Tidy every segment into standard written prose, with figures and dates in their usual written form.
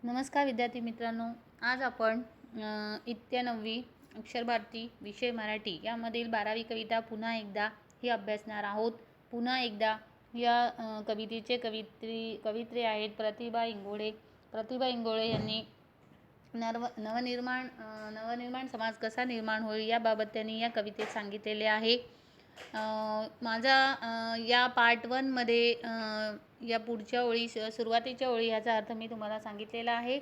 नमस्कार विद्यार्थी मित्रांनो, आज आपण इयत्ता 9वी अक्षर भारती विषय मराठी यामधील 12वी कविता पुन्हा एकदा ही अभ्यासणार आहोत। पुन्हा एकदा या कवितेचे कवित्री आहेत प्रतिभा इंगोळे। प्रतिभा इंगोळे यांनी नवनिर्माण समाज कसा निर्माण होईल याबाबत त्यांनी या कवितेत सांगितलेले आहे। माझा या पार्ट 1 मध्ये या पुढच्या ओळी सुरुवातीच्या ओळी ह्याचा अर्थ मी तुम्हाला सांगितलेला आहे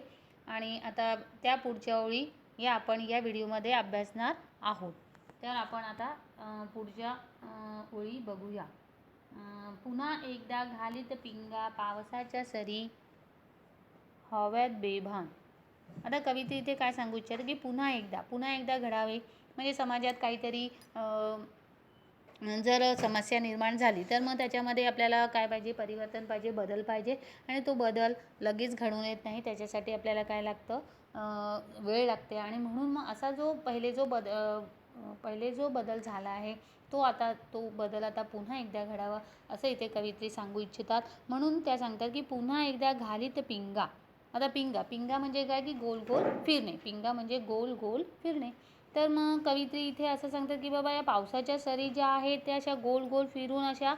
आणि आता त्या पुढच्या ओळी या आपण या व्हिडिओमध्ये अभ्यासणार आहोत। तर आपण आता पुढच्या ओळी बघूया। पुन्हा एकदा घालीत पिंगा पावसाच्या सरी हव्यात बेभान। आता कविते इथे काय सांगू इच्छिते की पुन्हा एकदा घडावे म्हणजे समाजात काहीतरी जर समस्या निर्माण झाली तर मग त्याच्यामध्ये आपल्याला काय पाहिजे, परिवर्तन पाहिजे, बदल पाहिजे आणि तो बदल लगेच घडून येत नाही। त्याच्यासाठी आपल्याला काय लागतं, वेळ लागते आणि म्हणून मग असा जो पहिले जो बदल झाला आहे तो बदल आता पुन्हा एकदा घडावा असं इथे कवित्री सांगू इच्छितात। म्हणून त्या सांगतात की पुन्हा एकदा घालीत पिंगा। आता पिंगा म्हणजे काय की गोल गोल फिरणे, पिंगा म्हणजे गोल गोल फिरणे। तर मग कवित्री इथे असं सांगतात की बाबा या पावसाच्या सरी ज्या आहेत त्या अशा गोल गोल फिरून अशा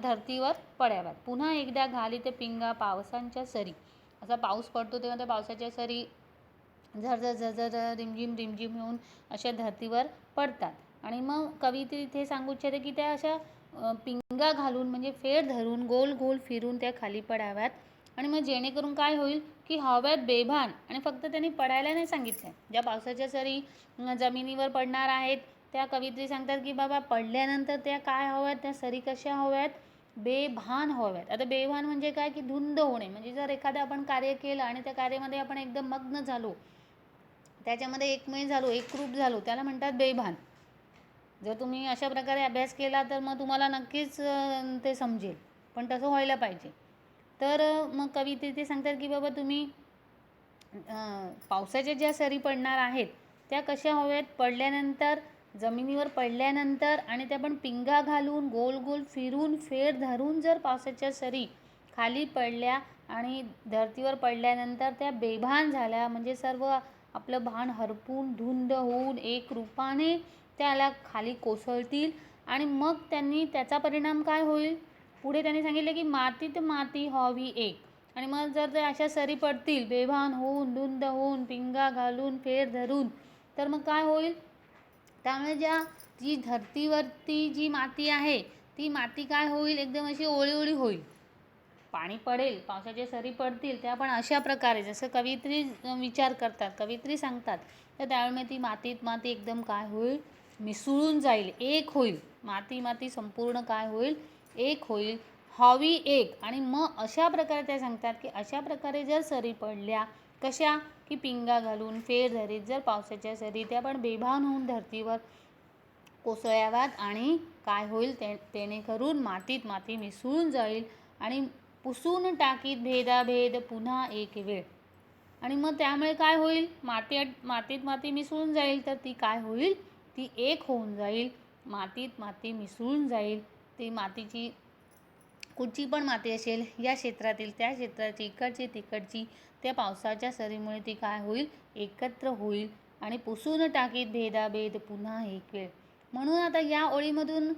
धरतीवर पडाव्यात। पुन्हा एकदा घालीत पिंगा पावसांच्या सरी। असा पाऊस पडतो तेव्हा त्या पावसाच्या सरी झरझर रिमझिम होऊन अशा धरतीवर पडतात आणि मग कवित्री इथे सांगू इच्छिते की त्या अशा पिंगा घालून म्हणजे फेर धरून गोल गोल फिरून त्या खाली पडाव्यात आणि मग जेणेकरून काय होईल की हव्यात बेभान। आणि फक्त त्यांनी पडायला नाही सांगितलं, ज्या पावसाच्या सरी जमिनीवर पडणार आहेत त्या कवित्री सांगतात की बाबा पडल्यानंतर त्या काय हव्यात, त्या सरी कशा हव्यात, बेभान हव्यात। आता बेभान म्हणजे काय की धुंद होणे, म्हणजे जर एखादं आपण कार्य केलं आणि त्या कार्यामध्ये आपण एकदम मग्न झालो, त्याच्यामध्ये एकमय झालो, एकरूप झालो, त्याला म्हणतात बेभान। जर तुम्ही अशा प्रकारे अभ्यास केला तर मग तुम्हाला नक्कीच ते समजेल, पण तसं व्हायला पाहिजे। तर मग कविते ते सांगतात की बाबा तुम्ही पावसाच्या ज्या सरी पडणार आहेत त्या कशा हव्यात, पडल्यानंतर जमिनीवर पडल्यानंतर आणि त्या पण पिंगा घालून गोल गोल फिरून फेर धरून जर पावसाच्या सरी खाली पडल्या आणि धरतीवर पडल्यानंतर त्या बेभान झाल्या म्हणजे सर्व आपलं भान हरपून धुंद होऊन एक रूपाने त्याला खाली कोसळतील आणि मग त्याचा परिणाम काय होईल, पुढे त्यांनी सांगितलं की मातीत माती व्हावी एक। आणि मग जर त्या अशा सरी पडतील बेभान होऊन धुंद होऊन पिंगा घालून फेर धरून तर मग काय होईल, त्यामुळे जी धरतीवरती जी माती आहे ती माती काय होईल, एकदम अशी ओळी होईल। पाणी पडेल, पावसाच्या सरी पडतील त्या पण अशा प्रकारे जसं कवित्री विचार करतात, कवित्री सांगतात, तर त्यावेळी ती माती एकदम काय होईल, मिसळून जाईल, एक होईल। माती संपूर्ण काय होईल, एक होईल, हवी एक। आणि मग अशा प्रकारे त्या सांगतात की अशा प्रकारे जर सरी पडल्या कशा की पिंगा घालून फेर धरीत जर पावसाच्या सरी त्या पण बेभान होऊन धरतीवर कोसळ्याव्यात आणि काय होईल, तेणेकरून मातीत माती मिसळून जाईल आणि पुसून टाकीत भेदाभेद पुन्हा एक वेळ। आणि मग त्यामुळे काय होईल, मातीत माती मिसळून जाईल तर ती काय होईल, ती एक होऊन जाईल, मातीत माती मिसळून जाईल। ती मातीची कुठची पण माती असेल या क्षेत्रातील त्या क्षेत्राची इकडची तिकडची त्या पावसाच्या सरीमुळे ती काय होईल, एकत्र होईल आणि पुसून टाकीत भेदाभेद पुन्हा एक वेळ। म्हणून आता या ओळीमधून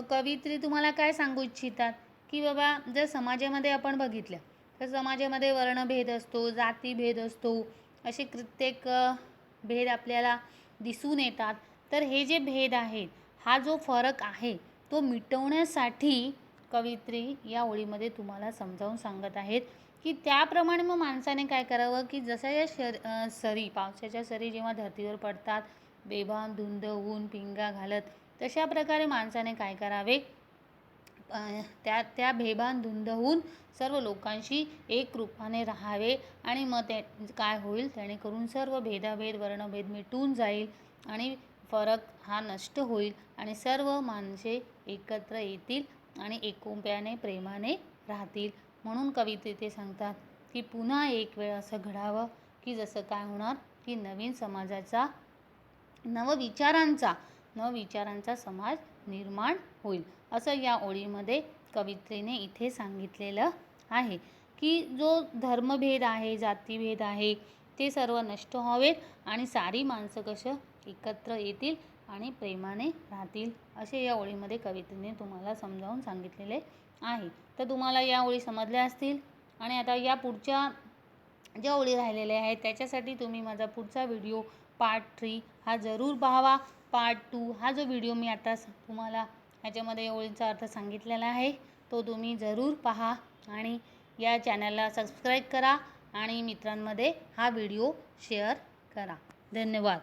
कवित्री तुम्हाला काय सांगू इच्छितात की बाबा जर समाजामध्ये आपण बघितलं तर समाजामध्ये वर्णभेद असतो, जातीभेद असतो, असे कित्येक भेद आपल्याला दिसून येतात। तर हे जे भेद आहेत, हा जो फरक आहे तो मिटवण्यासाठी कवित्री या ओळीमध्ये तुम्हाला समजावून सांगत आहेत की त्याप्रमाणे मग माणसाने काय करावं की जसं या सरी पावसाच्या सरी जेव्हा धरतीवर पडतात बेभान धुंद होऊन पिंगा घालत, तशा प्रकारे माणसाने काय करावे, त्या बेभान धुंद होऊन सर्व लोकांशी एक रूपाने राहावे आणि मग ते काय होईल, जेणेकरून सर्व भेदाभेद वर्णभेद मिटून जाईल आणि फरक हा नष्ट होईल आणि सर्व माणसे एकत्र येतील आणि एकोप्याने प्रेमाने राहतील। म्हणून कविते ते सांगतात की पुन्हा एक वेळ असं घडावं की जसं काय होणार की नवीन समाजाचा नवविचारांचा समाज निर्माण होईल, असं या ओळीमध्ये कवित्रीने इथे सांगितलेलं आहे की जो धर्मभेद आहे, जातीभेद आहे, ते सर्व नष्ट व्हावेत आणि सारी माणसं कसं एकत्र येतील आणि प्रेमाने राहतील, असे या ओळीमध्ये कवितेने तुम्हाला समजावून सांगितलेले आहे. तर तुम्हाला या ओळी समजल्या असतील. आणि आता या पुढच्या ज्या ओळी राहिलेल्या आहेत त्याच्यासाठी तुम्ही माझा पुढचा व्हिडिओ पार्ट 3 हा जरूर पाहावा. पार्ट 2 हा जो व्हिडिओ मी आता तुम्हाला ह्याच्यामध्ये ओळींचा अर्थ सांगितलेला आहे तो तुम्ही जरूर पहा आणि या चॅनलला सबस्क्राईब करा आणि मित्रांमध्ये हा व्हिडिओ शेअर करा. धन्यवाद.